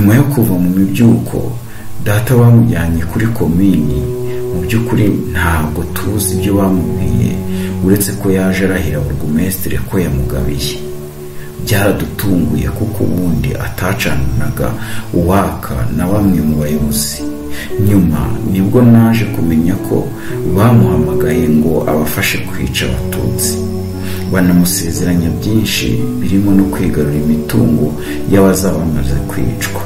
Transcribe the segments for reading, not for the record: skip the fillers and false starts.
nyuma yo kuva mu mibyuko data bamujyanye kuri komini. Mu by'ukuri ntabwo tuzi ibyo bamubwiye uretse ko yaje arahira burugumesitiri ko yamugabiye. Byaradutunguye kuko ubundi atacanaga uwaka na bamwe mu bayobozi. Nyuma nibwo naje kumenya ko bamuhamagaye ngo abafashe kwica abatutsi, banamusezeranya byinshi birimo no kwigarura imitungo y'abazaba bamaze kwicwa.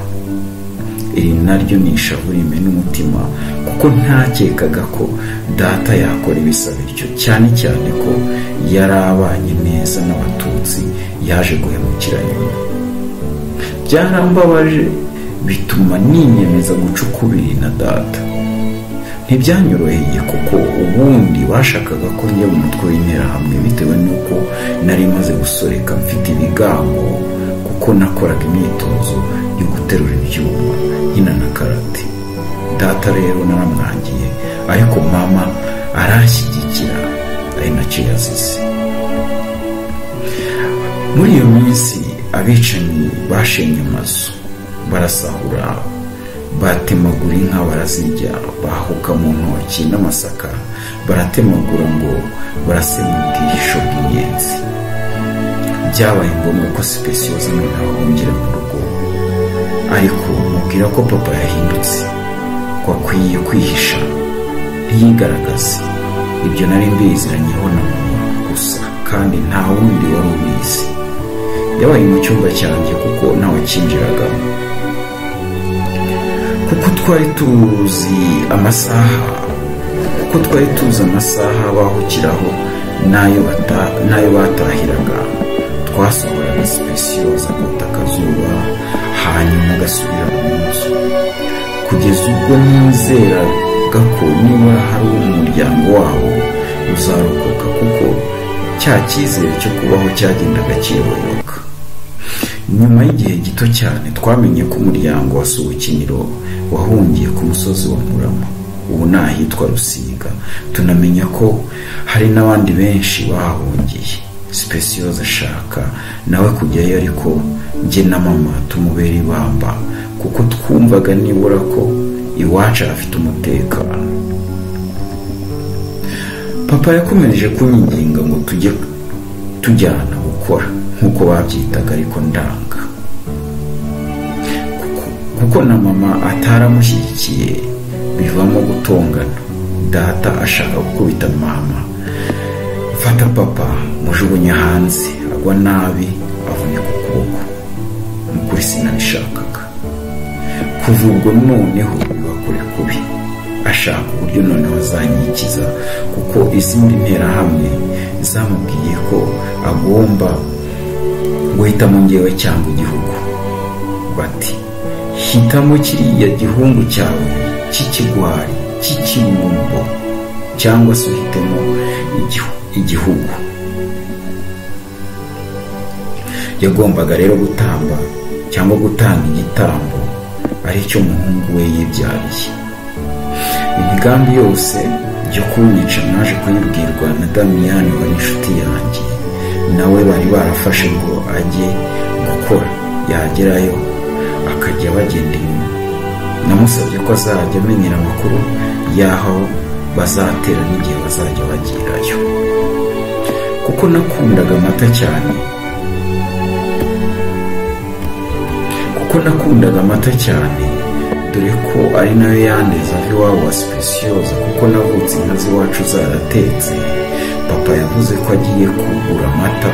Iri naryo ni ishavu rimena umutima kuko ntakekaga ko data yakora ibisa bityo, cyane cyane ko yari abanye neza n'abatutsi yaje guhemukira nyuma. Byarambabaje bituma ninyemeza guca ukubiri na data. Ntibyanyoroheye kuko ubundi bashakaga ko njya mu mutwe w'interahamwe bitewe n'uko nari maze gusoreka mfite ibigango, kuko nakoraga imyitozo yo guterura ibyuma nkina na karate. Data rero naramwangiye ariko mama aranshyigikira, ari nacyo yazize. Muri iyo minsi abicanyi bashenye amazu, barasahura, batemagura inka barazirya, bahuka mu ntoki n'amasaka, baratemagura ngo barasema ubwihisho bw'inyenzi. Byabaye ngombwa ko Specioza noneho ahungira mu rugo, ariko mubwira ko papa yahindutse, ko akwiye kwihisha ntiyigaragaze. Ibyo nari mbiziranyeho na mama gusa, kandi nta wundi wari ubizi. Yabaye mu cyumba cyanjye kuko ntawe kinjiragamo, kuko twari tuzi amasaha bahukiraho n'ayo batahiraga. Twasohoraga Specioza akota akazuba, hanyuma agasubira mu nzu, kugeza ubwo nizeraga ko niba hari umuryango wabo uzarokoka, kuko cya cyizere cyo kubaho cyagendaga kiyoyoka. Nyuma y'igihe gito cyane twamenye ko umuryango wa Subukiniro wahungiye ku musozi wa Murama, ubu ni ahitwa Rusiga. Tunamenya ko hari n'abandi benshi bahahungiye. Specioza ashaka nawe kujyayo, ariko njye na mama tumubera ibamba kuko twumvaga nibura ko iwacu afite umutekano. Papa yakomeje kunyinginga ngo tujye tujyana gukora nk'uko babyitaga, ariko ndanga kuko na mama ataramushyigikiye, bivamo gutongana. Data ashaka gukubita mama, fata papa mujugunya hanze, agwa nabi, avuye ku kuboko. Mukuri sinabishakaga. Kuva ubwo noneho biba kure kubi, ashaka uburyo noneho azanyikiza, kuko izindi nterahamwe zamubwiye ko agomba guhitamo njyewe cyangwa igihugu. Bati, hitamo kiriya gihungu cyawe cy'ikigwari cy'ikimumbo, cyangwa se uhitemo igihugu. Yagombaga rero gutamba cyangwa gutanga igitambo, aricyo umuhungu we yibyariye. Imigambi yose yo kunyica naje kuyibwirwa na Damiyani wari inshuti yanjye, nawe bari barafashe ngo ajye gukora, yagerayo akajya bagenda inyuma. Namusabye ko azajya amenyera amakuru y'aho bazatera n'igihe bazajya bagirayo, kuko nakundaga amata cyane, dore ko ari nayo yandeza iwabo wa Specioza, kuko navutse inka z'iwacu zaratetse. Papa yavuze ko agiye kugura amata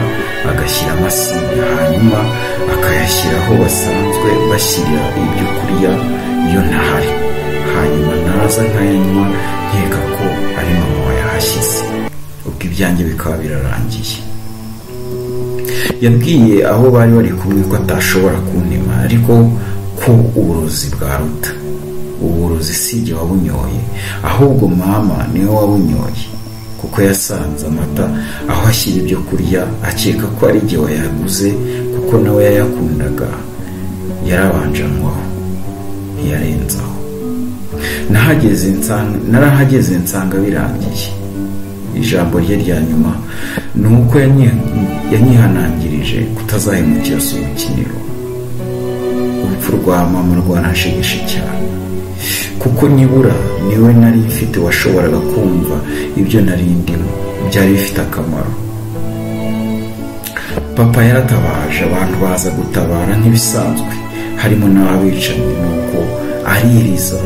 agashyira amasinya, hanyuma akayashyira aho basanzwe bashyira ibyo kurya iyo ntahari, hanyuma naza nkayanywa nkeka ko ari mama wayahashyize. Ubwo ibyanjye bikaba birarangiye. Yabwiye abo bari bari kumwe ko atashobora kuntema, ariko ko uburozi bwaruta. Uburozi si jye wabunyoye, ahubwo mama niwe wabunyoye, kuko yasanze amata aho ashyira ibyo kurya, akeka ko ari jye wayaguze, kuko nawe yayakundaga. Yarabanje anywaho, ntiyarenzaho. Narahageze nsanga birangiye. Ijambo rye rya nyuma ni uko yanyihanangirije kutazahemukira Subukiniro. Ubwo urupfu rwa mama rwanashegeshe cyane, kuko nibura niwe nari mfite washoboraga kumva ibyo nari ndimo, byari bifite akamaro. Papa yaratabaje, abantu baza gutabara nk'ibisanzwe, harimo n'abicanyi, nuko aririza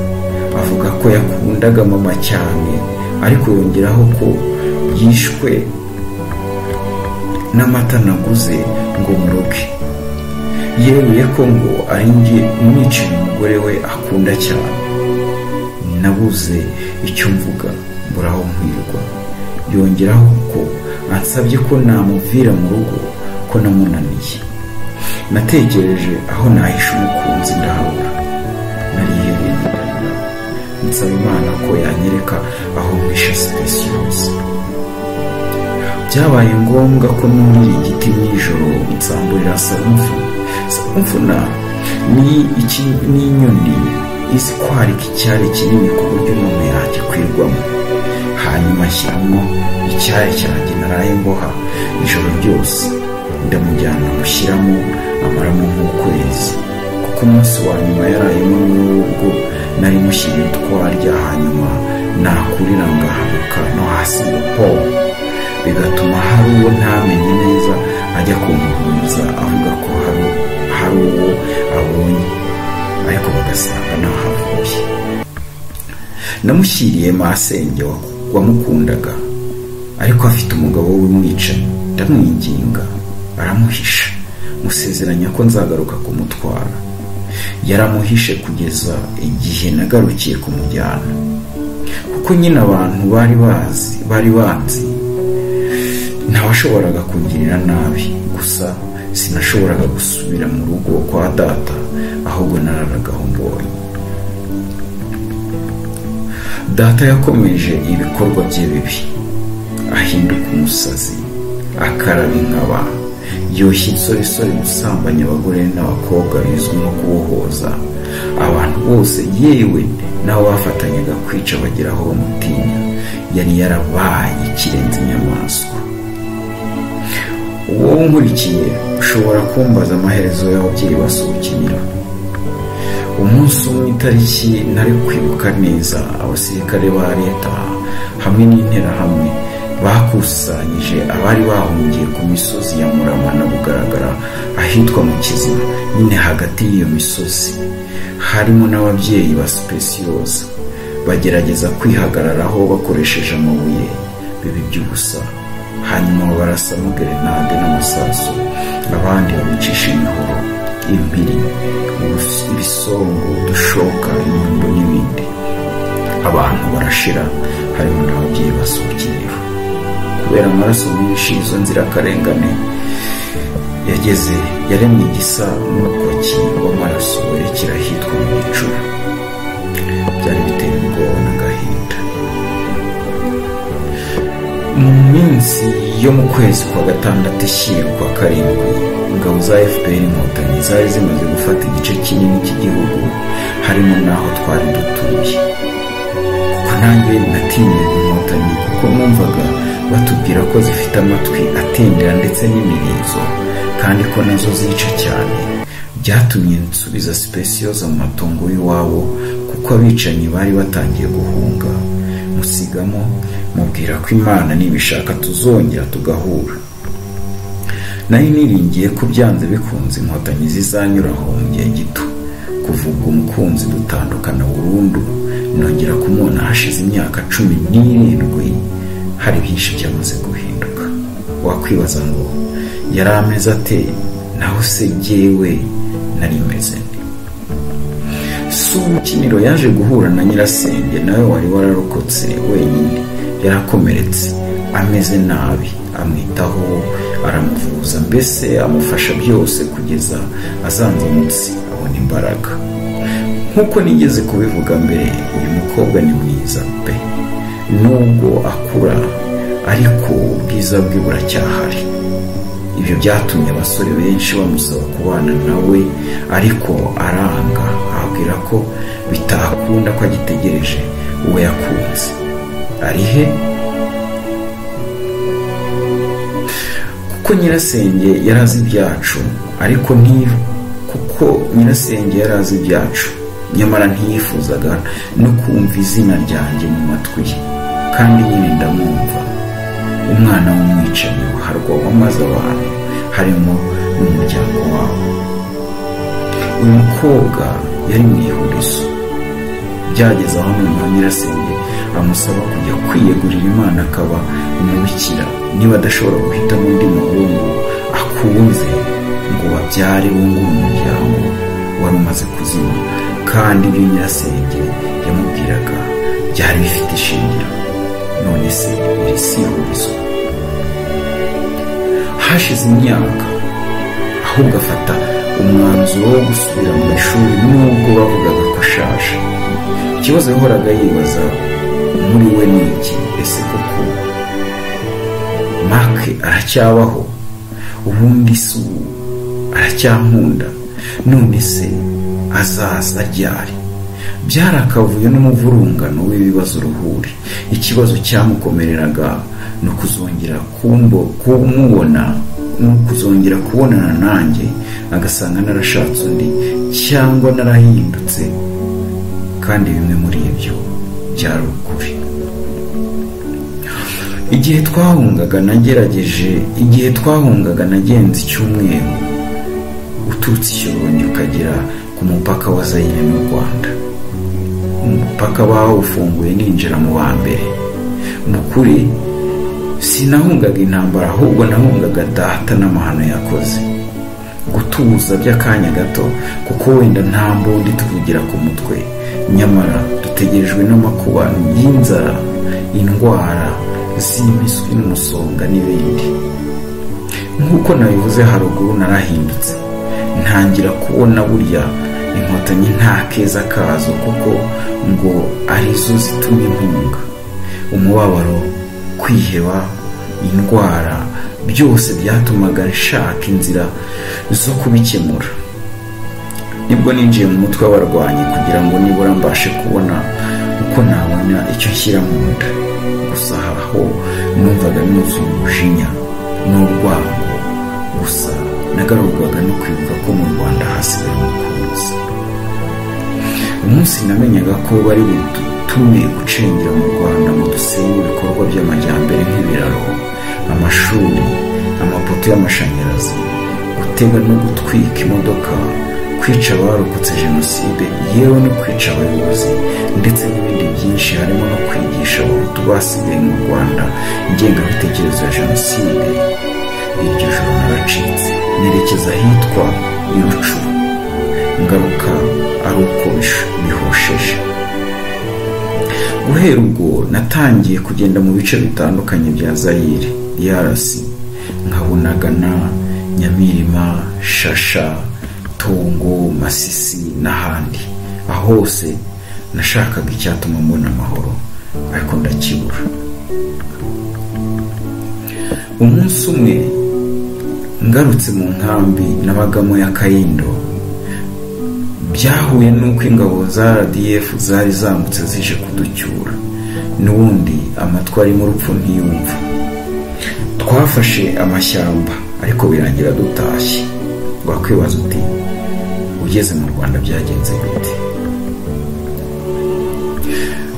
avuga ko yakundaga mama cyane, ariko yongeraho ko yishwe n'amata naguze ngo muruge. Yeruye ko ngo ari njye umwiciye umugore we akunda cyane. Nabuze icyo mvuga, mburaho nkwirwa. Yongeraho ko ansabye ko namuvira mu rugo, ko namunaniye. Natekereje aho nahisha umukunzi ndahabura. Narihebeye nsaba Imana ko yanyereka aho mwishe Speciose. Byabaye ngombwa ko nurira igiti nijoro nsamburira Sarumfuna. Sarumfuna ni inyoni izi kwarika icyari kinini ku buryo umuntu yagikwirwamo. Hanyuma ashyiramo icyari cyanjye naraye mboha ijoro ryose. Ndamujyana mushyiramo amaramo nk'ukwezi, kuko umunsi wa nyuma yarayemo n'ubwo nari mushyiriye utwarya, hanyuma nakurira ngahanuka no hasi ngo po, bigatuma hari uwo ntamenye neza ajya kumuhuriza avuga ko hari uwo abonye, ariko bagasanga nahavuye. Namushyiriye masenge wamukundaga, ariko afite umugabo w'umwicanyi. Ndamwinginga, aramuhisha, musezeranya ko nzagaruka kumutwara. Yaramuhishe kugeza igihe nagarukiye kumujyana, kuko nyine abantu bari banzi ntawashoboraga kungirira nabi. Gusa sinashoboraga gusubira mu rugo kwa data, ahubwo nararagaho mbonye. Data yakomeje ibikorwa bye bibi, ahinduka umusazi, akaraba inkaba, yoshya insoresore, gusambanya abagore n'abakobwa bizwi nko kubohoza abantu bose, yewe nabo bafatanyaga kwica bagira aho bamutinya. Yari yarabaye ikirenze inyamaswa. Uwo nkurikiye ushobora kumbaza amaherezo y'ababyeyi basukinira. Umunsi umwe itariki nari kwibuka neza, abasirikare ba leta hamwe n'interahamwe bakusanyije abari bahungiye ku misozi ya Murama na Bugaragara ahitwa mu Kiziba. Nyine hagati y'iyo misozi harimo n'ababyeyi ba Speciose. Bagerageza kwihagararaho bakoresheje amabuye bibi by'ubusa, hanyuma barasamo gerenade n'amasasu, abandi babicisha imihoro, impiri, ibisongo, udushoka, inyundo n'ibindi. Abantu barashira, harimo n'ababyeyi basukiriyeho. Kubera amaraso menshi, izo nzirakarengane yaremye igisa n'umukoki w'amaraso werekera ahitwa mu Gicura. Byari biteye ubwoba n'agahinda. Mu minsi yo mu kwezi kwa gatandatu ishyira kwa karindwi, ingabo za FPR Inkotanyi zari zimaze gufata igice kinini cy'igihugu, harimo n'aho twari dutuye. Kuko nanjye natinyaga Inkotanyi, kuko numvaga batubwira ko zifite amatwi atendera ndetse n'imirizo, kandi ko nazo zica cyane. Byatumye nsubiza Speciose mu matongo y'iwabo, kuko abicanyi bari batangiye guhunga. Musigamo mubwira ko Imana nibishaka tuzongera tugahura. Nari niringiye ko byanze bikunze Inkotanyi zizanyuraho mu gihe gito. Kuvuga umukunzi dutandukana burundu, nongera kumubona hashize imyaka 17. Hari byinshi byamaze guhinduka. Wakwibaza ngo yari ameze ate, naho se jyewe nari meze nte? Sukiniro yaje guhura na Nyirasenge, nawe wari wararokotse wenyine. Yarakomeretse, ameze nabi, amwitaho, aramuvuza, mbese amufasha byose kugeza azanzamutse abona imbaraga. Nkuko nigeze kubivuga mbere, uyu mukobwa ni mwiza pe. Nubwo akura, ariko ubwiza bwe buracyahari. Ibyo byatumye abasore benshi bamusaba kubana nawe, ariko aranga, ababwira ko bitakunda ko agitegereje uwo yakunze. Arihe? Kuko Nyirasenge yarazi ibyacu, ariko kuko kuko nyirasenge yari azi ibyacu, nyamara ntiyifuzaga no kumva izina ryanjye mu matwi ye, kandi nyine ndamwumva. Umwana w'umwicanyi ruharwa wamaze abantu, harimo n'umuryango wabo. Uyu mukobwa yari mu ihurizo. Byageze aho noneho nyirasenge amusaba kujya kwiyegurira Imana akaba umubikira, niba adashobora guhitamo undi muhungu akunze ngo babyare wungure umuryango wari umaze kuzima. Kandi ibyo nyirasenge yamubwiraga byari bifite ishingiro. None se iri si ihurizo? Hashize imyaka, ahubwo afata umwanzuro wo gusubira mu ishuri nubwo bavugaga ko ashaje. Ikibazo yahoraga yibaza muri we ni iki? Ese koko Mark aracyabaho? Ubundi se aracyankunda? None se azaza ryari? Byari akavuyo n'umuvurungano w'ibibazo uruhuri. Ikibazo cyamukomereraga no kuzongera kumubona, no kuzongera kubonana nanjye agasanga narashatse undi cyangwa narahindutse, kandi bimwe muri ibyo byari ukuri. Igihe twahungaga nagenze icyumweru uturutse Shyorongi ukagera ku mupaka wa Zaire n'u Rwanda. Umupaka bawufunguye ninjira mu wa mbere. Mu kuri sinahungaga intambara, ahubwo nahungaga data n'amahano yakoze. Gutuza by'akanya gato kuko wenda nta mbundi tuvugira ku mutwe, nyamara dutegerejwe n'amakuba y'inzara, indwara z'impiswi n'umusonga n'ibindi. Nk'uko nabivuze haruguru, narahindutse, ntangira kubona burya inkotanyi nta keza kazo, kuko ngo arizo zituma impunga. Umubabaro, kwiheba, indwara, byose byatumaga nshaka inzira zo kubikemura. Nibwo ninjiye mu mutwe w'abarwanyi kugira ngo nibura mbashe kubona uko nabona icyo nshyira mu nda. Gusa aho numvaga nuzuye umujinya n'urwango, gusa nagarurwaga no kwibuka ko mu Rwanda hasigaye umukunzi. Umunsi namenyaga ko bari butume gucengera mu Rwanda mu dusenye ibikorwa by'amajyambere nk'ibiraro, amashuri, amapoto y'amashanyarazi, gutega no gutwika imodoka, kwica abarokotse jenoside, yewe no kwica abayobozi, ndetse n'ibindi byinshi, harimo no kwigisha abahutu basigaye mu Rwanda ingengabitekerezo ya jenoside. Iryo joro naracitse, nerekeza ahitwa i Rucuru, ngaruka ari uko bihosheje. Guhera ubwo natangiye kugenda mu bice bitandukanye bya Zaire, DRC, nkabonagana, Nyamirima, Shasha, Tongo, Masisi n'ahandi. Aho hose nashakaga icyatuma mbona amahoro, ariko ndakibura. Umunsi umwe ngarutse mu nkambi nabagamo ya Kayindo, byahuye n'uko ingabo za RDF zari zambutse zije kuducyura. N'ubundi amatwi ari mu rupfu ntiyumva. Twafashe amashyamba, ariko birangira dutashye. Wakwibaza uti ugeze mu Rwanda byagenze gute?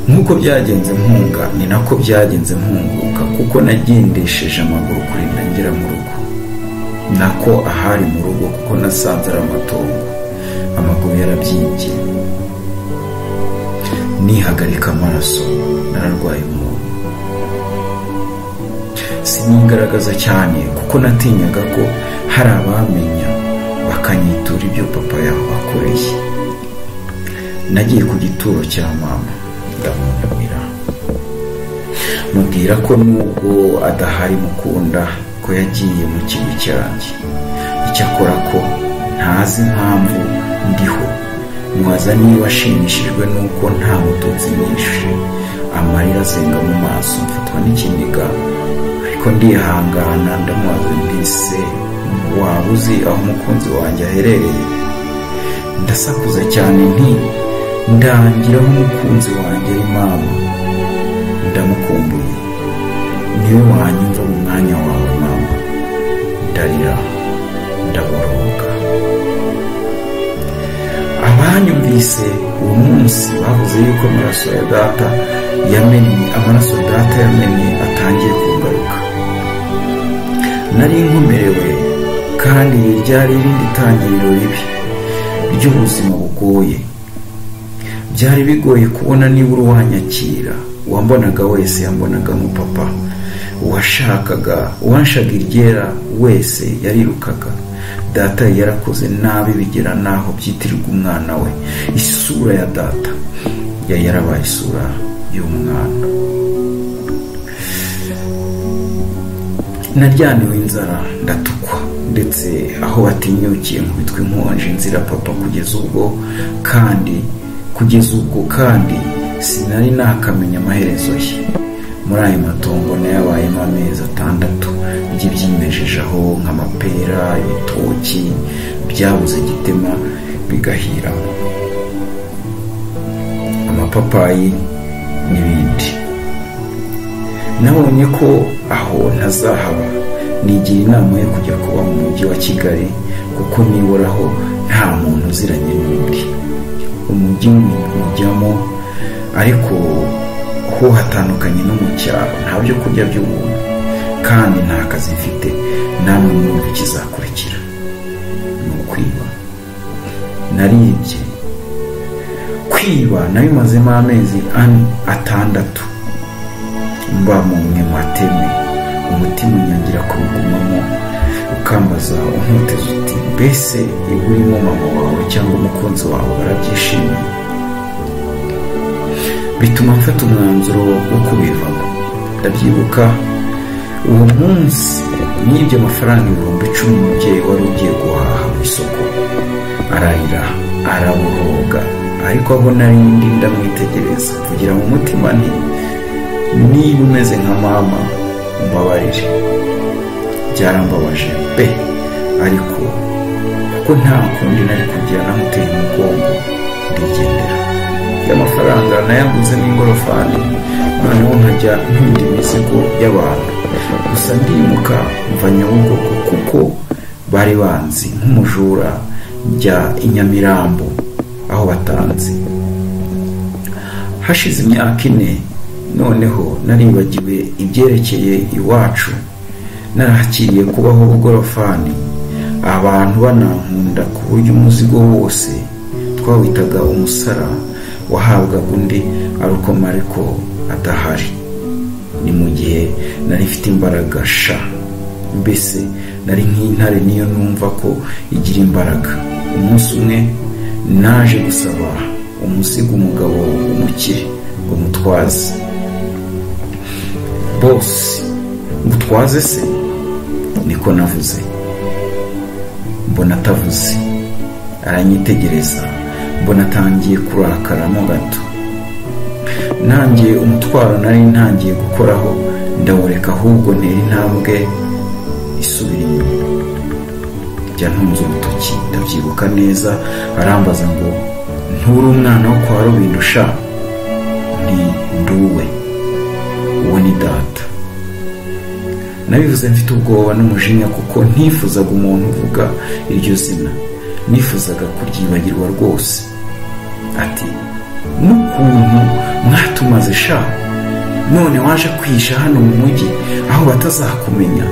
Nk'uko byagenze mpunga, ni nako byagenze mpunguka, kuko nagendesheje amaguru kurinda ngera mu rugo. Nako ahari mu rugo, kuko nasanze ari amatongo, amaguru yarabyimbye, nihagarika amaraso, nararwaye umuntu. Sinigaragaza cyane kuko natinyaga ko hari abamenya bakanyitura ibyo papa yabakoreye. Nagiye ku gituro cya mama, ndamunamira, mubwira ko nubwo adahari mukunda, ko yagiye mu kigo cyanjye. Icyakora ko ntazi impamvu ndiho, mwaza niba ashimishijwe nuko nta mututsi nishe. Amarira azenga mu maso, mfatwa n'ikiniga, ariko ndihangana. Ndamwaza mbese waba uzi aho umukunzi wanjye aherereye? Ndasakuza cyane nti ndangira aho umukunzi wanjye ari mama, ndamukumbuye, niwe wanyumva mu mwanya wawe mama. Ndarira, ndaboroga. numvise uwo munsi bavuze yuko amaraso data yamennye atangiye kungaruka. Nari nkomerewe, kandi ryari irindi tangiriro ribi ry'ubuzima bugoye. Byari bigoye kubona niba uwanyakira, uwambonaga wese yambonagamo papa, uwanshaga iryera wese yarirukaga. Data yarakoze nabi bigera naho byitirirwa umwana we. Isura ya data yarabaye isura y'umwana. Naryaniwe inzara, ndatukwa, ndetse aho batinyukiye nkubitwa inkonje nzira papa kugeza ubwo kandi sinari nakamenya amaherezo ye. Muri ayo matongo nayabayemo amezi 6 by'ibyimejejeho nk'amapera, ibitoki byabuze gitema bigahiramo, amapapayi n'ibindi. Nabonye ko aho ntazahaba, nigira inama yo kujya kuba mu mujyi wa Kigali, kuko niboraho nta muntu uziranye n'undi. Umujyi mujyamo, ariko ho hatandukanye no mu cyaro, nta byo kurya by'ubuntu, kandi nta kazi mfite. Namwe mwumva ikizakurikira ni ukwiba. Naribye. Kwiba nabimazemo amezi 6 mba mu mateme. Umutima unyangira kubigumamo, ukambaza untoteza uti mbese iburimo mama wawe cyangwa umukunzi wawe barabyishimiye. Bituma mfata umwanzuro wo kubivamo. Ndabyibuka uwo munsi nibyo amafaranga 10,000 umubyeyi wari ugiye guhaha mu isoko. Arahira, araburoga, ariko aho nari ndi ndamwitegereza kugira mu mutima nti niba umeze nka mama mbabarire. Byarambabaje pe, ariko kuko nta kundi nari kugira namuteye umugongo ndigendera. Y'amafaranga nayaguze n'ingorofani, noneho nkajya ntunda imizigo y'abantu. Gusa ndimuka mva Nyabugogo kuko bari banzi nk'umujura, njya i Nyamirambo aho batanze. Hashize imyaka 4, noneho naribagiwe ibyerekeye iwacu. Narahakiriye kubaho bugorofani, abantu banankunda ku buryo umuzigo wose twawitaga umusara wahabwaga undi aruko Mariko adahari. Ni mu gihe nari mfite imbaraga sha, mbese nari nk'intare niyo numva ko igira imbaraga. Umunsi umwe naje gusaba umuzigo umugabo umukire ngo mutwaze. Boss, mutwaze se? Niko navuze. Mbona atavuze, aranyitegereza. Mbona atangiye kurakaramo gato. Nanjye umutwaro nari ntangiye gukoraho ndawureka, ahubwo ntera intambwe isubira inyuma. Byantunze urutoki, ndabyibuka neza. Arambaza ngo nturi umwana wo kwa Rubindo sha? Ni nduwe, uwo ni data. Nabivuze mfite ubwoba n'umujinya, kuko ntifuzaga umuntu uvuga iryo zina, nifuzaga kuryibagirwa rwose. Ati n'ukuntu mwatumaze sha, none waje kwisha hano mu mujyi aho batazakumenya,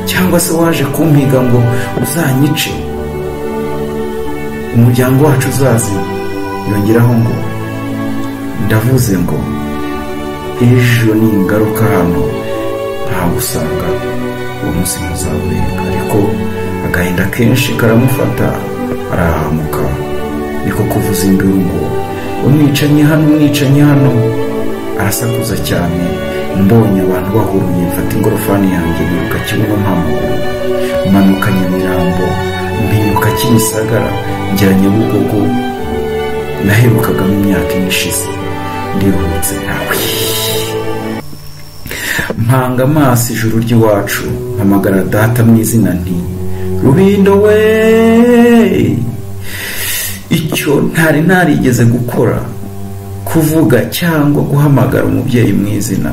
cyangwa se waje kumpiga ngo uzanyice, umuryango wacu uzazima. Yongeraho ngo ndavuze ngo ejo ni ingaruka hano nta gusanga uwo munsi muzaburenga. Ariko agahinda kenshi karamufata, arahamuka. Niko kuvuza induru ngo umwicanyi hano. Arasakuza cyane. Mbonye abantu bahuruye, mfata ingorofani yanjye niruka Kibuno mpamaguru, manuka Nyamirambo, mpiruka Kimisagara, ngera Nyabugogo. Naherukagamo imyaka ishize, ndiruhutse nawe. Mpanga amaso ijuru ry'iwacu, mpamagara data mu izina nti Rubindo we. Icyo ntari narigeze gukora, kuvuga cyangwa guhamagara umubyeyi mu izina.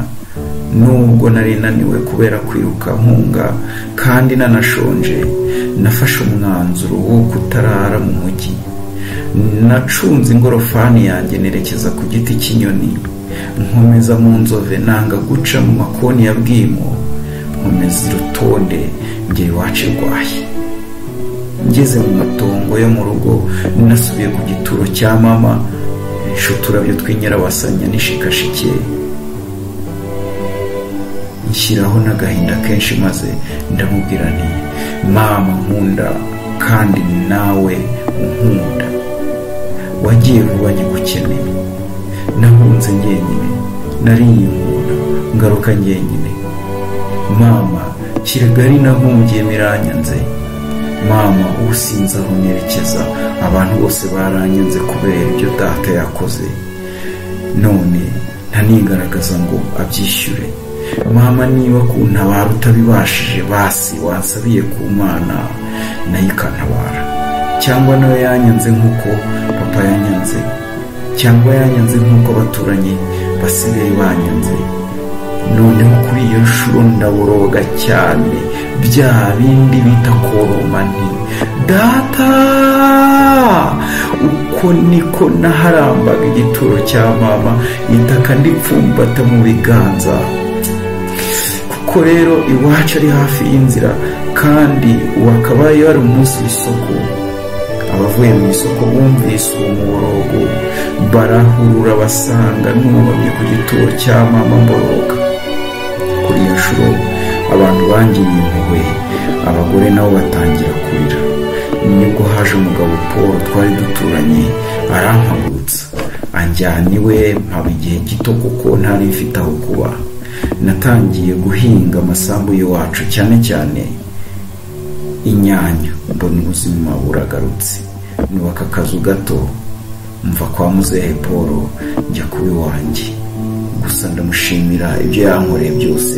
Nubwo nari naniwe kubera kwiruka mpunga kandi nanashonje, nafashe umwanzuro wo kutarara mu mujyi. nacunze ingorofani yanjye nerekeza ku giti cy'inyoni, nkomeza mu Nzove nanga guca mu makoni ya Bwimo, nkomeza irutonde ngera iwacu Rwahi. Ngeze mu matongo yo mu rugo nasubiye ku gituro cya mama, uturabyo tw'inyirabasanya n'ishikashike, nshyiraho n'agahinda kenshi maze ndamubwira nti mama nkunda kandi nawe unkunda, wagiye vuba nkigukeneye, nahunze njyenyine, nariye inkunda ngaruka njyenyine, mama Kigali nahungiye miranyanze, mama ubu sinzi aho nerekeza, abantu bose baranyanze kubera ibyo data yakoze, none ntanigaragaza ngo abyishyure. Mama niba kuntabara utabibashije basi wansabiye ku Mana nayo ikantabara, cyangwa nawe yanyanze nk'uko papa yanyanze, cyangwa yanyanze nk'uko abaturanyi basigaye banyanze. Noneho kuri iyo nshuro ndaboroga cyane, bya bindi bita koroma nti data, uko niko naharambaga igituro cya mama, itaka ndipfumbata mu biganza. Kuko rero iwacu ari hafi y'inzira, kandi wakabaye wari umunsi w'isoko. Abavuye mu isoko bumvise uwo muborogo, barahurura basanga n'umubamye ku gituro cya mama mboroga. Kuri iyo nshuro abantu bangiriye impuhwe, abagore nabo batangira kurira. Nibwo haje umugabo Paul twari duturanye, arampagurutsa anjyana iwe, mpaba igihe gito kuko ntari mfite aho kuba. Natangiye guhinga amasambu y'iwacu, cyane cyane inyanya. Mbona ubuzima buragarutse, nubaka akazu gato, mva kwa muzehe Paul njya kuba iwanjye. Gusa ndamushimira ibyo yankoreye byose,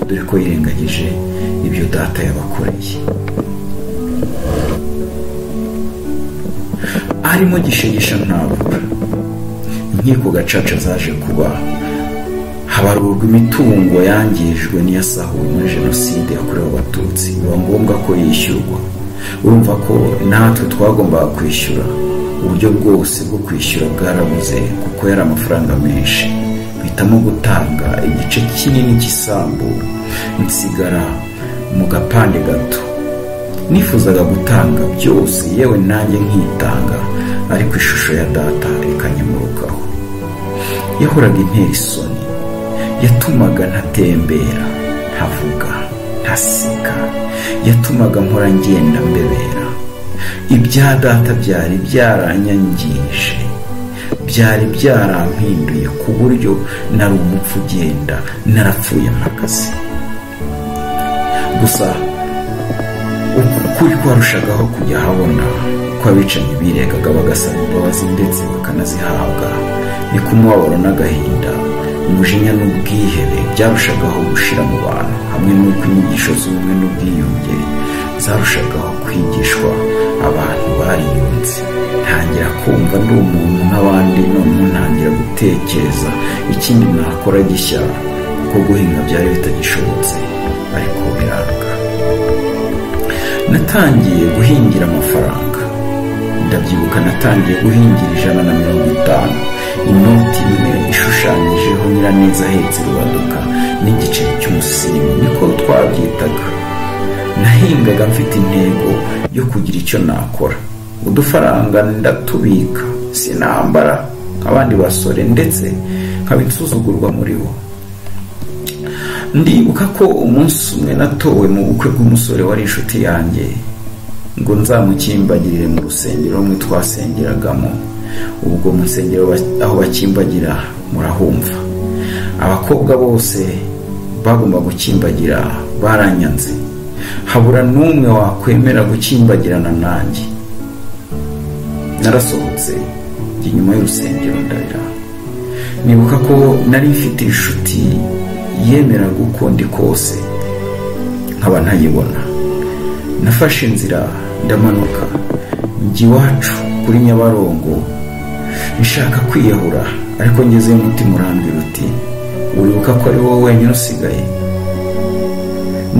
dore ko yirengagije ibyo data yabakoreye. Arimo gishegesha ntabura, inkiko gacaca zaje kuba, habarurwa imitungo yangijwe n'iyasahuwe muri Jenoside yakorewe Abatutsi, biba ngombwa ko yishyurwa. Urumva ko natwe twagombaga kwishyura, uburyo bwose bwo kwishyura bwarabuze kuko yari amafaranga menshi. Mpitamo gutanga igice kinini cy'isambu, nsigara mu gapande gato. Nifuzaga gutanga byose, yewe nanjye nkitanga, ariko ishusho ya data ikanyamurukaho. Yahoraga intera isoni, yatumaga ntatembera, ntavuga, ntaseka, yatumaga mpora ngenda mbebera. Ibya data byari byaranyangije, byari byarampinduye ku buryo nari umupfu ugenda, narapfuye mpagaze. Gusa ukuri kwarushagaho kujya habona ko abicanyi biregaga bagasaba imbabazi ndetse bakanazihabwa, niko umubabaro n'agahinda, umujinya n'ubwihebe byarushagaho gushira mu bantu, hamwe n'uko inyigisho z'ubumwe n'ubwiyunge zarushagaho kwigishwa abantu bariyunze. Ntangira kumva ndi umuntu nk'abandi, noneho ntangira gutekereza ikindi nakora gishya, kuko guhinga byari bitagishobotse, ariko biranga. Natangiye guhingira amafaranga. Ndabyibuka natangiye guhingira 150, inoti imwe ishushanyijeho Nyiraneza ahetse Rubaduka n'igiceri cy'umusirimu, niko twabyitaga. Nahingaga mfite intego yo kugira icyo nakora. Udufaranga ndatubika, sinambara nk'abandi basore, ndetse nkabisuzugurwa muri bo. Ndibuka ko umunsi umwe natowe mu bukwe bw'umusore wari inshuti yanjye, ngo nzamukimbagirire mu rusengero rumwe twasengeragamo. Ubwo mu nsengero aho bakimbagira murahumva, abakobwa bose bagomba gukimbagira baranyanze, habura n'umwe wakwemera gukimbagirana nanjye. Narasohotse inyuma y'urusengero ndarira. Nibuka ko nari mfite inshuti yemeraga uko ndi kose, nkaba ntayibona. Nafashe inzira ndamanuka njya iwacu kuri Nyabarongo, nshaka kwiyahura, ariko ngezeyo umutima urambwira uti uribuka ko ari wowe wenyine usigaye,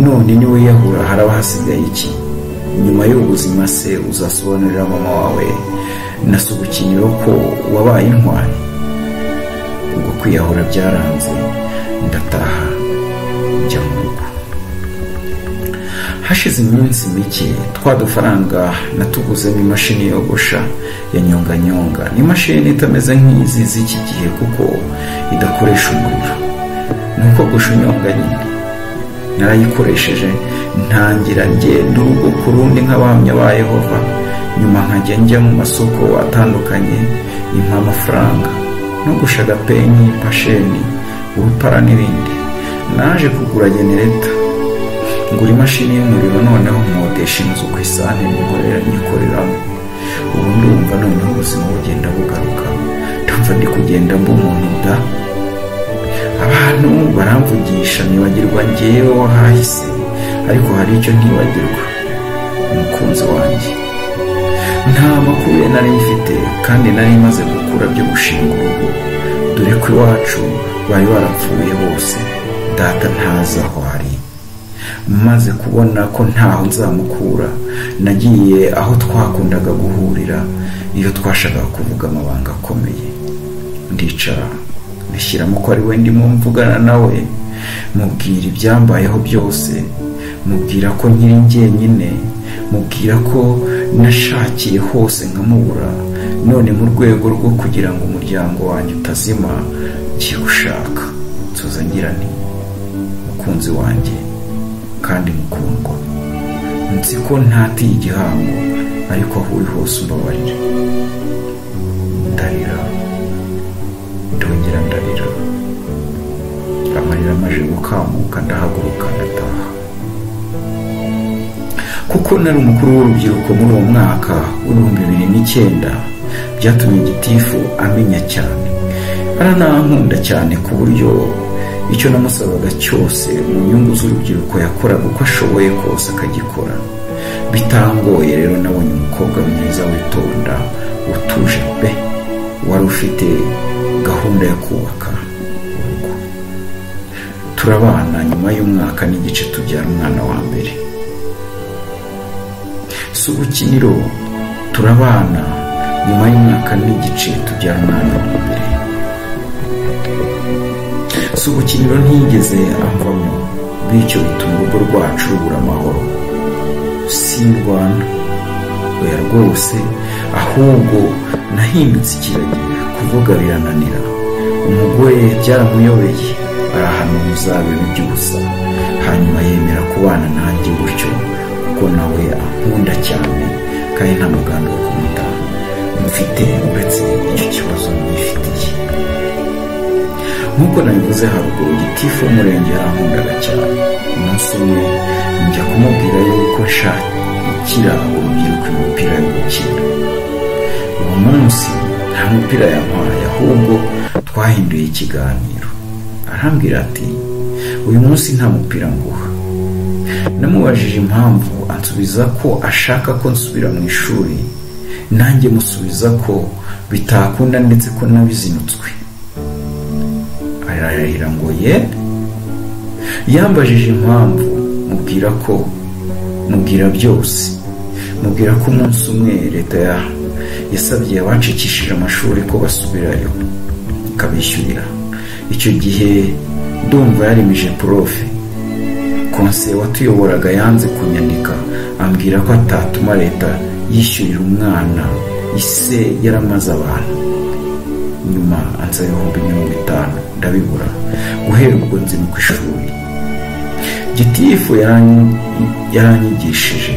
none niwe yahura haraba hasigaye iki? Nyuma y'ubuzima se uzasobanurira mama wawe na Subukinyiro ko wabaye intwari. Ubwo kwiyahura byaranze ndataha njya mu rugo. Hashize iminsi mike twa dufaranga natuguzemo imashini yogosha ya nyonganyonga. Ni imashini itameze nk'izi z'iki gihe kuko idakoresha umuriro, nuko gusha unyonga nyine. Narayikoresheje ntangira ngenda urugo ku rundi nk'abahamya ba Yehova, nyuma nkajya njya mu masoko atandukanye impa amafaranga no gusha agapenyi, pasheni, urupara n'ibindi. Naje kugura genereta, ngura imashini y'umuriro, noneho nkodesha inzu ku isane nyikoreramo. Ubu ndumva noneho ubuzima bugenda bugaruka, ndumva ndi kugenda mba umuntu da. Abantu baramvugisha nibagirwa njyewe wahahise, ariko hari icyo ntibagirwa, umukunzi wanjye. Nta makuru ye nari mfite kandi nari maze gukura byo gushinga urugo, dore ko iwacu bari barapfuye bose, data ntazi aho ari. Maze kubona ko ntaho nzamukura, nagiye aho twakundaga guhurira iyo twashakaga kuvuga amabanga akomeye. Ndicara nishyiramo ko ari we ndimo mvugana nawe, mubwira ibyambayeho byose, mubwira ko nkiri njyenyine, mubwira ko nashakiye hose nkamubura, none mu rwego rwo kugira ngo umuryango wanjye utazima ngiye gushaka. Nsoza ngira nti, mukunzi wanjye kandi mukundwa, nzi ko ntatiye igihango, ariko aho uri hose umbabarire. Ndarira, ndongera ndarira, amarira amaze gukamuka, ndahaguruka ndataha. Kuko nari umukuru w'urubyiruko muri uwo mwaka w'2009, byatumye gitifu amenya cyane, aranankunda cyane ku buryo icyo namusabaga cyose mu nyungu z'urubyiruko yakoraga uko ashoboye kose akagikora. Bitangoye rero nabonye umukobwa mwiza witonda, utuje pe, wari ufite gahunda yo kubaka urugo. Turabana, nyuma y'umwaka n'igice tubyara umwana wa mbere. Subukinyiro, turabana, nyuma y'umwaka n'igice tubyara umwana wa mbere. Subukinyiro ntiyigeze amvamo, bityo bituma urugo rwacu rubura amahoro. Sindwana, oya rwose, ahubwo nahindutse ikiragi, kuvuga birananira. Umugore byaramuyobeye, arahanura uzabibu by'ubusa, hanyuma yemera kubana nanjye gutyo, kuko nawe ankunda cyane kandi nta mugambi wo kumuta mufite uretse icyo kibazo mwifitiye. Nk'uko nabivuze haruguru, gitifu w'umurenge yarankundaga cyane. Umunsi umwe njya kumubwira yuko nshakira urubyiruko imipira yo gukina. Uwo munsi nta mupira yampaye, ahubwo twahinduye ikiganiro. Arambwira ati, uyu munsi nta mupira nguha. Namubajije impamvu, ansubiza ko ashaka ko nsubira mu ishuri, nanjye musubiza ko bitakunda ndetse ko nabizinutswe. Ararahira ngo ye. Yambajije impamvu, mubwira byose. Mubwira ko umunsi umwe leta yasabye abacikishije amashuri ko basubirayo ikabishyurira. Icyo gihe ndumva yarimije profe. Konseye watuyoboraga yanze kunyandika, ambwira ko atatuma leta yishyurira umwana ise yaramaze abantu. Nyuma ansaba 50,000, ndabibura. Guhera ubwo nzinuka ishuri. Gitifu yaranyigishije,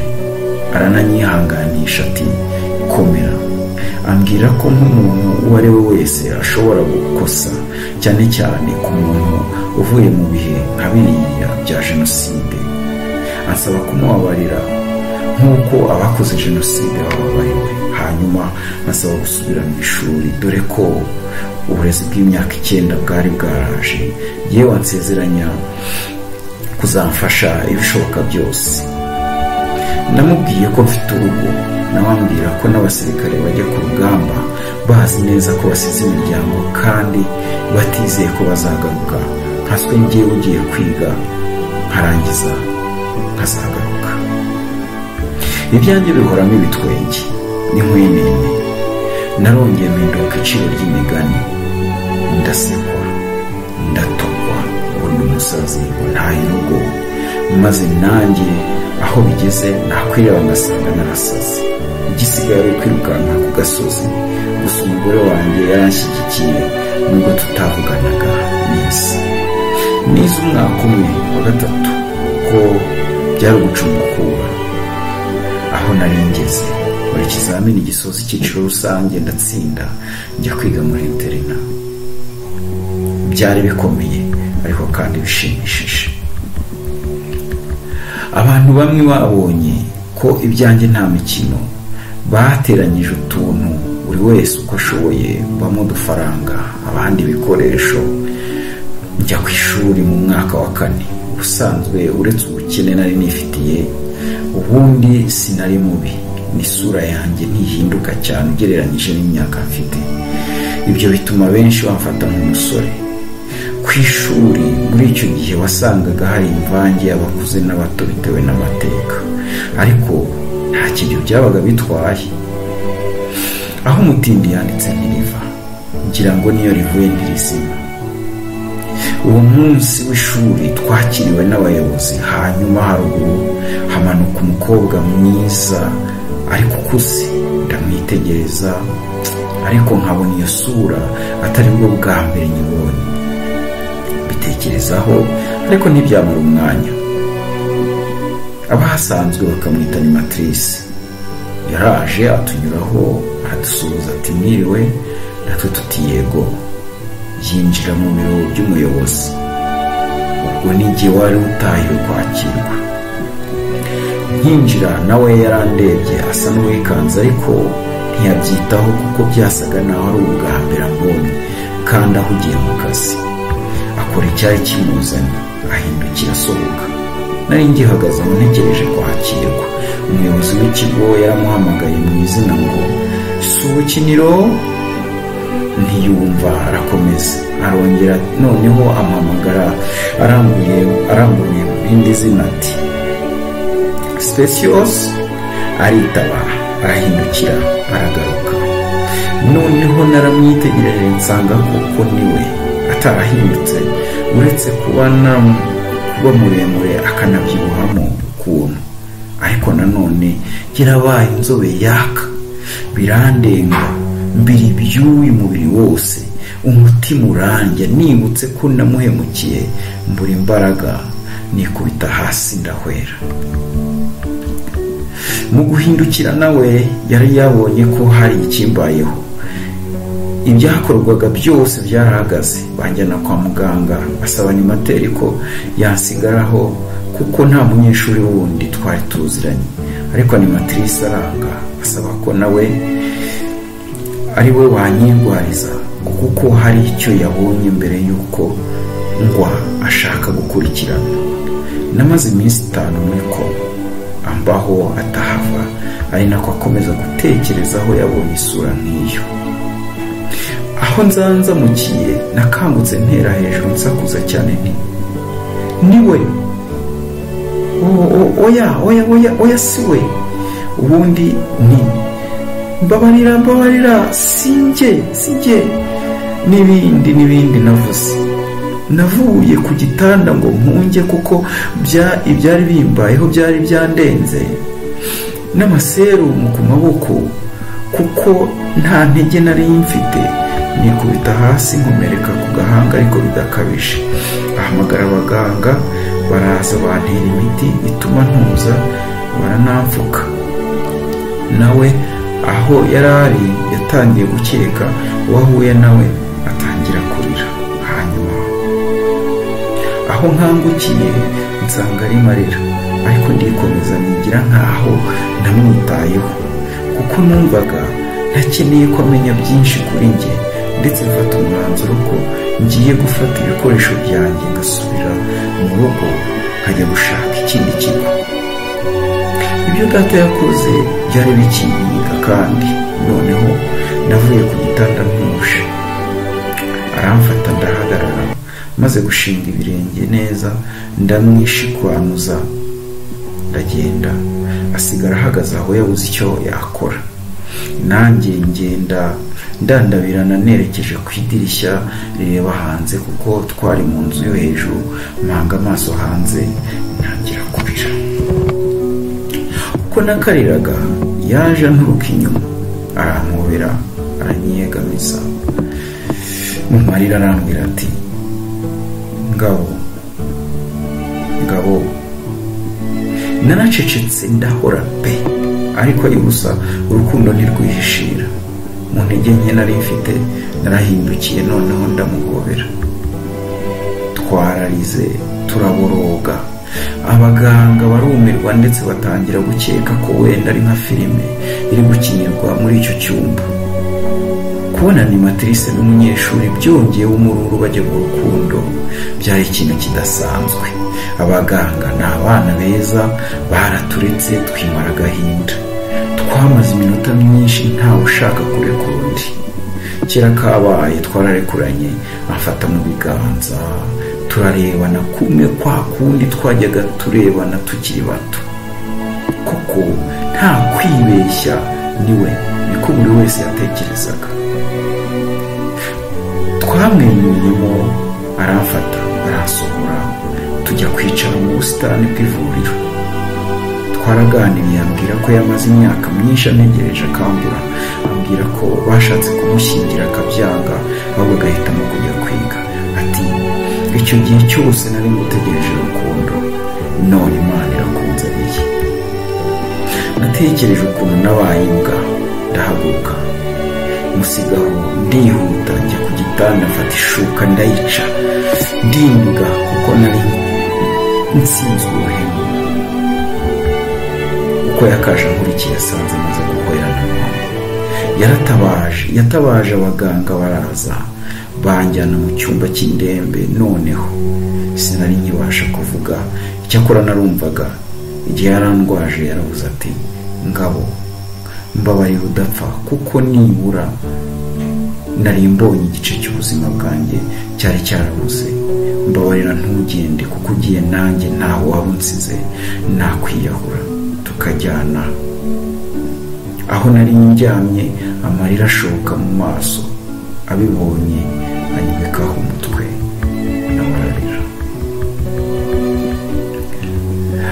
arananyihanganisha ati, komera. Ambwira ko nk'umuntu uwo ari we wese ashobora gukosa, cyane cyane ku muntu uvuye mu bihe nka biriya bya jenoside. Ansaba kumubabarira nk'uko abakoze jenoside bababariwe. Hanyuma nasaba gusubira mu ishuri, dore ko uburezi bw'imyaka 9 bwari bwaraje. Yewe ansezeranya kuzamfasha ibishoboka byose. Namubwiye ko mfite urugo, nawambwira ko n'abasirikare bajya ku rugamba bazi neza ko basize imiryango kandi batizeye ko bazagaruka, nkaswe ngiye ugiye kwiga nkarangiza nkazagaruka. Ibyanjye bihoramo ibitwenge n'inkwenene. narongeye mpinduka iciro ry'imigani, ndasekwa, ndatokwa ngo ndi umusazi, ngo ntaye urugo, maze nanjye aho bigeze nakwireba ngasanga narasaze. Igisigaye ari kwirukanka ku gasozi, gusa umugore wanjye yaranshyigikiye nubwo tutavuganaga neza. Nize umwaka umwe wa gatatu ko byari ugucumbukura. Aho nari ngeze buri kizamini gisoza icyiciro rusange ndatsinda, njya kwiga muri interina. Byari bikomeye ariko kandi bishimishije. Abantu bamwe babonye ko ibyanjye nta mikino, bateranyije utuntu buri wese uko ashoboye, bamwe udufaranga abandi ibikoresho. Njya ku ishuri mu mwaka wa 4. Ubusanzwe uretse ubukene nari nifitiye, ubundi sinari mubi, n'isura yanjye ntihinduka cyane ugereranyije n'imyaka mfite. Ibyo bituma benshi bamfata nk'umusore. Ku ishuri muri icyo gihe wasangaga hari imvange y'abakuze n'abato bitewe n'amateka, ariko nta kintu byabaga bitwaye. Aho umutindi yanditse ntiriva, ngira ngo niyo rivuye ntirizima. Uwo munsi w'ishuri twakiriwe n'abayobozi, hanyuma haruguru hamanuka umukobwa mwiza ariko ukuze. Ndamwitegereza ariko nkabona iyo sura atari bwo bwa mbere nyibonye. Bitekerezaho ariko ntibyamara umwanya. Abahasanzwe bakamwita animatrice yaraje atunyuraho aradusuhuza ati mwiriwe, natwe tuti yego. Yinjira mu biro by'umuyobozi. Ubwo n'igihe wari utahiwe kwakirwa. Nkinjira nawe yarandebye asa n'uwikanze, ariko ntiyabyitaho kuko byasaga naho ari ubwa mbere ambonye kandi ahugiye mu kazi. Akora icyari kimuzanye, ahindukira asohoka. Nari ngihagaze aho ntegereje kwakirwa. Umuyobozi w'ikigo yaramuhamagaye mu izina ngo Subukiniro. Ntiyumva, arakomeza, arongera noneho amuhamagara arambuye mu rindi zina ati Specious. Aritaba, arahindukira, aragaruka. Noneho naramwitegereje nsanga kuko niwe, atarahindutse uretse kuba muremure akanabyibuhamo ukuntu, ariko nanone yarabaye inzobe yaka. Birandenga, mbiri by'uyu mubiri wose, umutima uranjya. Nibutse ko namuhemukiye, mbura imbaraga, nikubita hasi ndahwera. Mu guhindukira nawe yari yabonye ko hari ikimbayeho. Ibyakorwaga byose byarahagaze. Banjyana kwa muganga, asaba animateri ko yansigaraho kuko nta munyeshuri wundi twari tuziranye, ariko animatrice aranga, asaba ko nawe ari we wanyirwariza kuko hari icyo yabonye mbere y'uko ngwa ashaka gukurikirana. Namaze iminsi 5 muri koma, ambaho atahava, ari nako akomeza gutekereza aho yabonye isura nk'iyo. Aho nzanzamukiye nakangutse ntera hejuru nsakuza cyane nti niwe. Oya siwe. Ubundi ni mbabarira sinjye n'ibindi navuze. Navuye ku gitanda ngo mpunge kuko ibyari bimbayeho byari byandenze, n'amaserumu ku maboko kuko nta ntege nari mfite. Nikubita hasi nkomereka ku gahanga ariko bidakabije. Ahamagara abaganga, baraza bantera imiti ituma ntuza, baranamfuka. Nawe aho yarari yatangiye gukeka uwahuye nawe atangira kurira. Hanyuma aho nkangukiye nsanga ari marira, ariko ndikomeza nigira nkaho namwitayeho kuko numvaga ntakeneye ko amenya byinshi kuri njye, ndetse mfata umwanzuro ko ngiye gufata ibikoresho byanjye ngasubira mu rugo nkajya gushaka ikindi kigo. Ibyo data yakoze byari bikinyiga, kandi noneho navuye ku gitanda ntuje. Aramfata ndahagarara, maze gushinga ibirenge neza ndamwishikwanuza, ndagenda. Asigara ahagaze aho yabuze icyo yakora. nanjye ngenda ndandabirana nerekeje ku idirishya rireba hanze, kuko twari mu nzu yo hejuru. mpanga amaso hanze ntangira kurira. uko nakariraga yaje anturuka inyuma, arampobera, aranyiyegamiza. mu marira arambwira ati, Ngabo. Naracecetse ndahora pe, ariko yubusa urukundo ntirwihishira. mu ntege nke nari mfite narahindukiye, noneho ndamuhobera. twararize, turaboroga. abaganga barumirwa ndetse batangira gukeka ko wenda ari nka filime iri gukinirwa muri icyo cyumba. kubona animatrice n'umunyeshuri byongeye umururu bajya mu rukundo byari ikintu kidasanzwe. abaganga ni abana beza, baraturetse twimara agahinda. twamaze iminota myinshi ntawe ushaka kurekura undi. kera kabaye twararekuranye, amfata mu biganza, turarebana kumwe kwa kundi twajyaga turebana tukiri bato. koko nta kwibeshya, niwe niko buri wese yatekerezaga. twamwenyuyemo, aramfata arasohora, tujya kwicara mu busitani bw'ivuriro. twaraganiriye, ambwira ko yamaze imyaka myinshi antegereje akambura. ambwira ko bashatse kumushyingira akabyanga, ahubwo agahitamo kujya kwiga. ati, icyo gihe cyose nari ngutegereje urukundo, none Imana irakunzaniye. natekereje ukuntu nabaye imbwa, ndahaguruka musigaho, ndihuta njya ku gitanda, mfata ishuka ndayica, ndimbwa kuko nari nsinzwe ubuhemu. uko yakaje nkurikiye asanze maze guhorana nawe. yatabaje abaganga baraza, banjyana mu cyumba cy'indembe. noneho sinari nkibasha kuvuga, icyakora narumvaga. igihe yarandwaje yaravuze ati, Ngabo, mbabarira udapfa, kuko nibura nari mbonye igice cy'ubuzima bwanjye cyari cyarabuze. mbabarira ntugende, kuko ugiye nanjye ntaho waba unsize, nakwiyahura tukajyana. aho nari ndyamye amarira ashoka mu maso, abibonye anyibikaho umutwe nawe ararira.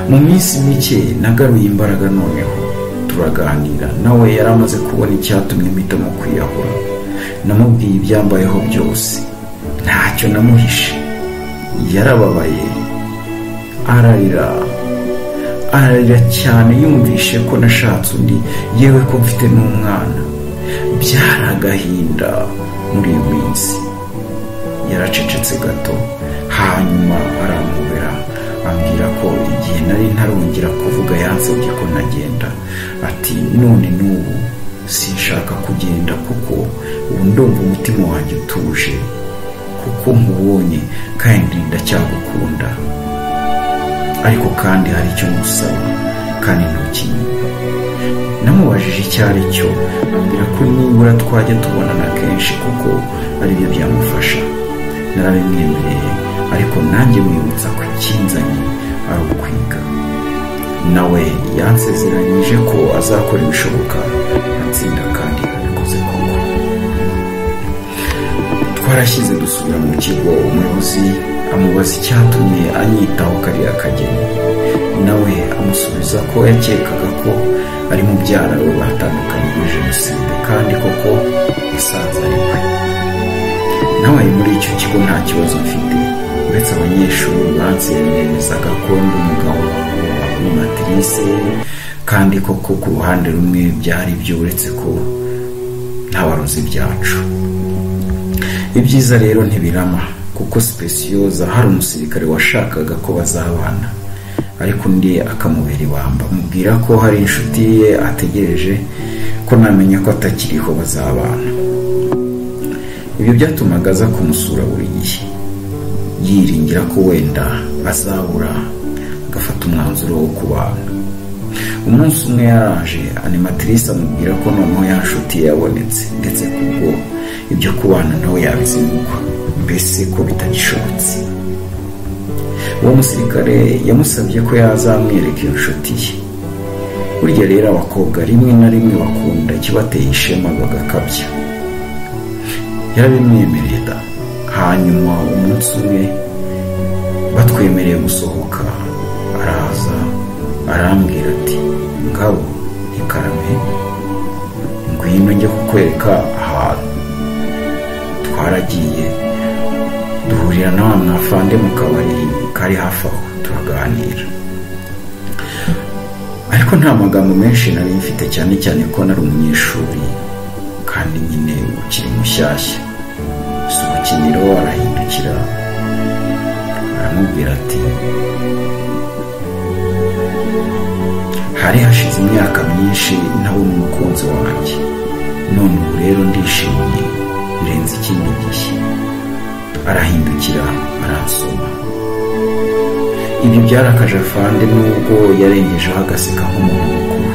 mu minsi mike nagaruye imbaraga, noneho turaganira. nawe yari amaze kubona icyatumye mpitamo kwiyahura. namubwiye ibyambayeho byose, ntacyo namuhishe. yarababaye, ararira cyane, yumvishe ko nashatse undi, yewe ko mfite n'umwana. byari agahinda muri iyo minsi. yaracecetse gato, hanyuma arampobera, ambwira ko igihe nari ntarongera kuvuga yansabye ko nagenda. ati, none n'ubu sinshaka kugenda, kuko ubu ndumva umutima wanjye utuje, kuko nkubonye kandi ndacyagukunda. ariko kandi hari icyo ngusaba, kandi ntukimenye. namubajije icyo ari cyo, ambwira ko nibura twajya tubonana kenshi, kuko ari byo byamufasha. narabimwemereye, ariko nanjye mwibutsa ko ikinzanye ari ukwiga. nawe yansezeranyije ko azakora ibishoboka atsinda, kandi abikoze koko. twarashyize dusubira mu kigo. umuyobozi amubaza icyatumye anyitaho kariya kageni. nawe amusubiza ko yakekaga ko ari mubyara we batandukanye muri jenoside, kandi koko yasanze ari we. nawe muri icyo kigo nta kibazo mfite, uretse abanyeshuri bansezerezaga ko ndi umugabo wa animatrice, kandi koko ku ruhande rumwe byari byo, uretse ko ntabarozi byacu. ibyiza rero ntibirama, kuko Specioza hari umusirikare washakaga ko bazabana, ariko undi akamubera ibamba. mubwira ko hari inshuti ye ategereje ko namenya ko atakiriho bazabana. ibyo byatumaga aza kumusura buri gihe, yiringira ko wenda azabura, agafata umwanzuro wo kubana. umunsi umwe yaraje, animatrice amubwira ko noneho ya nshuti ye yabonetse, ndetse kubwo ibyo kubana nawe yabizinukwa, mbese ko bitagishobotse. uwo musirikare yamusabye ko yazamwereka iyo nshuti ye. burya rero abakobwa rimwe na rimwe bakunda ikibateye ishema bagakabya. Yarabimwemereye da. Hanyuma umunsi umwe batwemereye gusohoka, araza arambwira ati, ngabo ikarame, ngwino njye kukwereka ahantu. Twaragiye duhurira na wa mwafande mu kabari kari hafi aho, turaganira. Ariko nta magambo menshi nari mfite, cyane cyane ko nari umunyeshuri kandi nyine ukiri mushyashya. Subukiniro arahindukira aramubwira ati, hari hashize imyaka myinshi ntabona umukunzi wanjye, none ubu rero ndishimye birenze ikindi gihe. Arahindukira aransoma. Ibyo byarakaje afande nubwo yarengejeho agaseka nk'umuntu mukuru.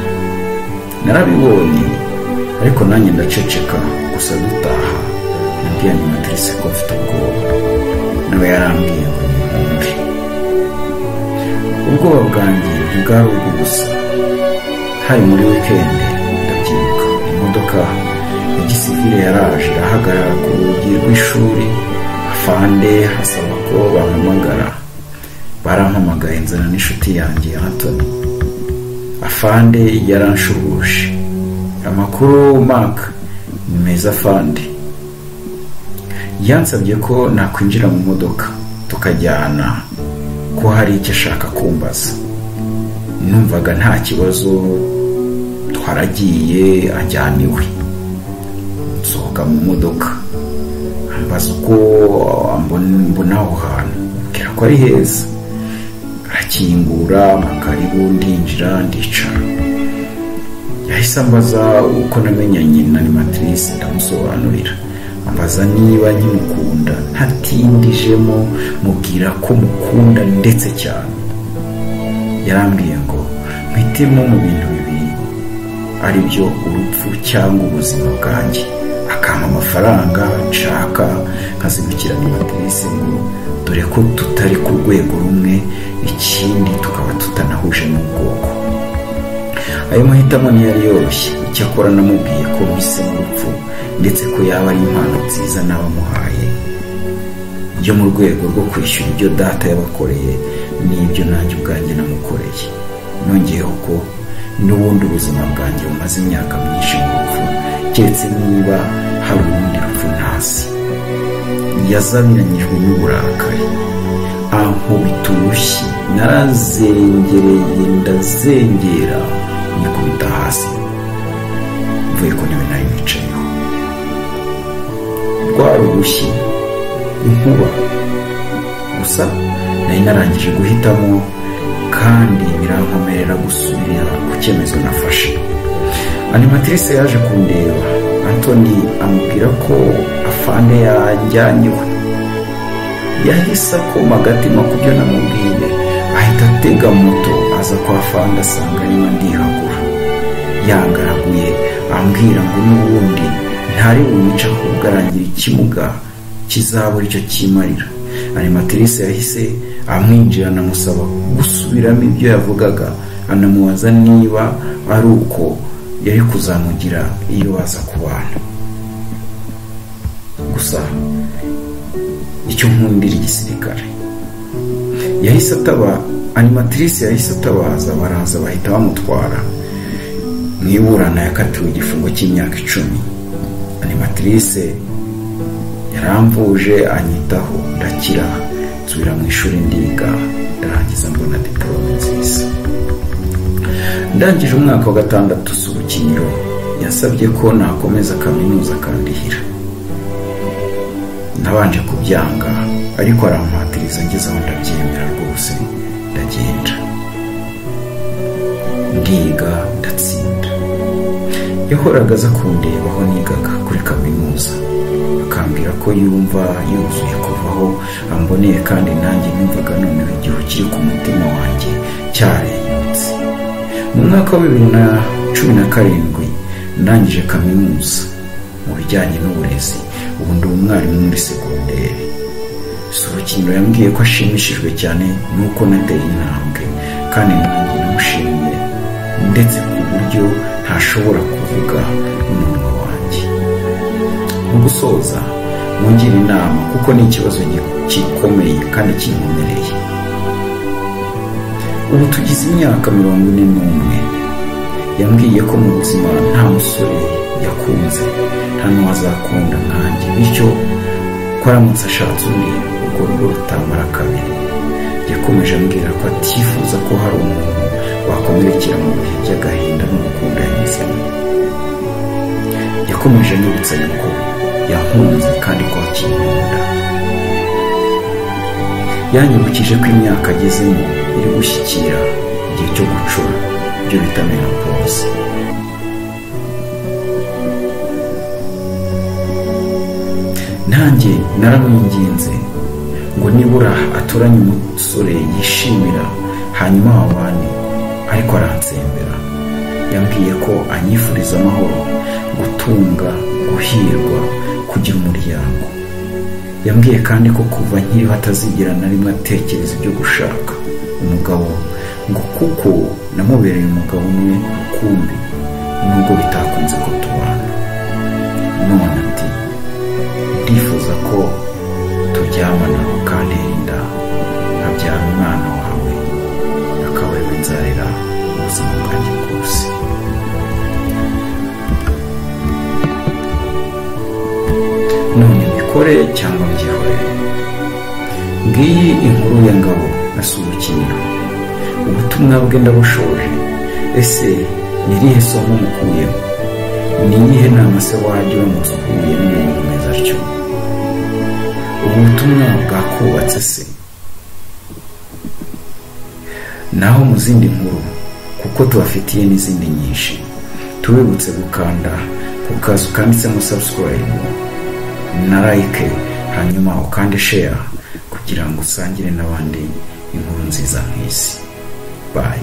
Narabibonye ariko nanjye ndaceceka. Gusa dutaha nabwiye animatrice ko mfite ubwoba, nawe yarambwiye ngo nimwumve. Ubwoba bwanjye bwari ubwo gusa. Hari muri wikendi ndabyibuka, imodoka ya gisivile yaraje irahagarara ku rugi rw'ishuri. Afande hasaba ko bampamagara. Barampamagaye nzana n'inshuti yanjye Anthony. Afande yaranshubuje. Amakuru Mark, ni meza afande. Yansabye ko nakwinjira mu modoka tukajyana, ko hari icyo ashaka kumbaza. Numvaga nta kibazo. Twaragiye, ajyana iwe. Nsohoka mu modoka, ambaza uko mbona aho hantu, mbwira ko ari heza. Arakingura, amakaribu, ndinjira ndicara. Yahise ambaza uko namenyanye na animatrice, ndamusobanurira. Ambaza niba nkimukunda, ntatindijemo, mubwira ko mukunda ndetse cyane. Yarambwiye ngo mpitemo mu bintu bibiri, ari byo urupfu cyangwa ubuzima bwanjye. Akampa amafaranga nshaka, nkazibukira animatrice ngo dore ko tutari ku rwego rumwe, ikindi tukaba tutanahuje n'ubwoko. Ayo mahitamo ntiyari yoroshye. Icyakora namubwiye ko mpisemo urupfu, ndetse ko yaba ari impano nziza nabamuhaye yo mu rwego rwo kwishyura ibyo data yabakoreye n'ibyo nanjye ubwanjye namukoreye. Nongeyeho ko n'ubundi ubuzima bwanjye bumaze imyaka myinshi mu rupfu, keretse niba hari ubundi rupfu ntazi. Yazabiranyijwe n'uburakari, ankubita urushyi. Narazengereye, ndazengera, nikubita hasi. Mvuye ko niwe nari nicayeho. Rwari urushyi, inkuba. Gusa nari narangije guhitamo, kandi birankomerera gusubira ku cyemezo nafashe. Animatrice yaje kundeba. Anthony amubwira ko afande yajyanyewe. Yahise akoma agatima ku byo namubwiye, ahita atega moto aza kwa afande, asanga niba ndihagura. Yangaraguye ambwira ngo n'ubundi ntari bumica ahubwo arangira ikimuga kizabura icyo kimarira. Animatrice yahise amwinjirana, amusaba gusubiramo ibyo yavugaga, anamubaza niba ari uko yari kuzamugira iyo baza kubana. Gusa icyo nkundira igisirikare, animatrice yahise atabaza, baraza bahita bamutwara. Mu iburana yakatiwe igifungo cy'imyaka 10. Animatrice yaramvuje, anyitaho, ndakira, nsubira mu ishuri ndiga, ndarangiza mbona diplome nziza. Ndangije umwaka wa 6 Subukiniro yasabye ko nakomeza kaminuza akandihira. Nabanje kubyanga, ariko arampatiriza, ngeze aho ndabyemera rwose, ndagenda ndiga ndatsinda. Yahoraga aza kundeba aho nigaga kuri kaminuza, akambwira ko yumva yuzuye kuvaho amboneye, kandi nanjye numvaga noneho igihu kiri ku mutima wanjye cyarenyutse. Mu mwaka wa 2017 ndangije kaminuza mu bijyanye n'uburezi. Ubu ndi umwarimu muri segonderi. Subukiniro yambwiye ko ashimishijwe cyane nuko nateye intambwe, kandi nanjye namushimiye, ndetse buryo ntashobora kuvuga n'umunwa wanjye. Mu gusoza mungira inama kuko ni ikibazo gikomeye kandi kinkomereye. Ubu tugize imyaka 41. Yambwiye ko mu buzima nta musore yakunze, nta n'uwazakunda nkanjye, bityo ko aramutse ashatse undi urwo rugo rutamara kabiri. Yakomeje ambwira ko atifuza ko hari umuntu wakomerekera mu bihe by'agahinda n'urukundo yanyuzemo. Yakomeje anyibutsa yuko yankunze kandi ko akinkunda. Yanyibukije ko imyaka agezemo iri gushyikira igihe cyo gucura, ibyo bita menopause. Nanjye naramwinginze ngo nibura aturanye umusore yishimira hanyuma babane, ariko aransembera. Yambwiye ko anyifuriza amahoro, gutunga, guhirwa, kugira umuryango. Yambwiye kandi ko kuva nkiriho atazigera na rimwe atekereza ibyo gushaka umugabo, ngo kuko namubereye umugabo umwe rukumbi nubwo bitakunze ko tubana. None ati ndifuza ko turyamana ukantera inda nkabyara umwana wawe, akaba ariwe nzarera ubuzima bwanjye bwose. None mbikore cyangwa mbyihorere? Ngiyi inkuru ya Ngabo na Subukiniro. Ubutumwa bwe ndabushoje. Ese ni irihe somo mukuyemo? Ni iyihe nama se wajya uramutse uhuye n'umuntu umeze atyo? Ubu butumwa bwakubatse se? Naho mu zindi nkuru, kuko tubafitiye n'izindi nyinshi, tubibutse gukanda ku kazu kanditsemo subscribe na like, hanyuma ukande share kugira ngo usangire n'abandi inkuru nziza nk'izi. Bye.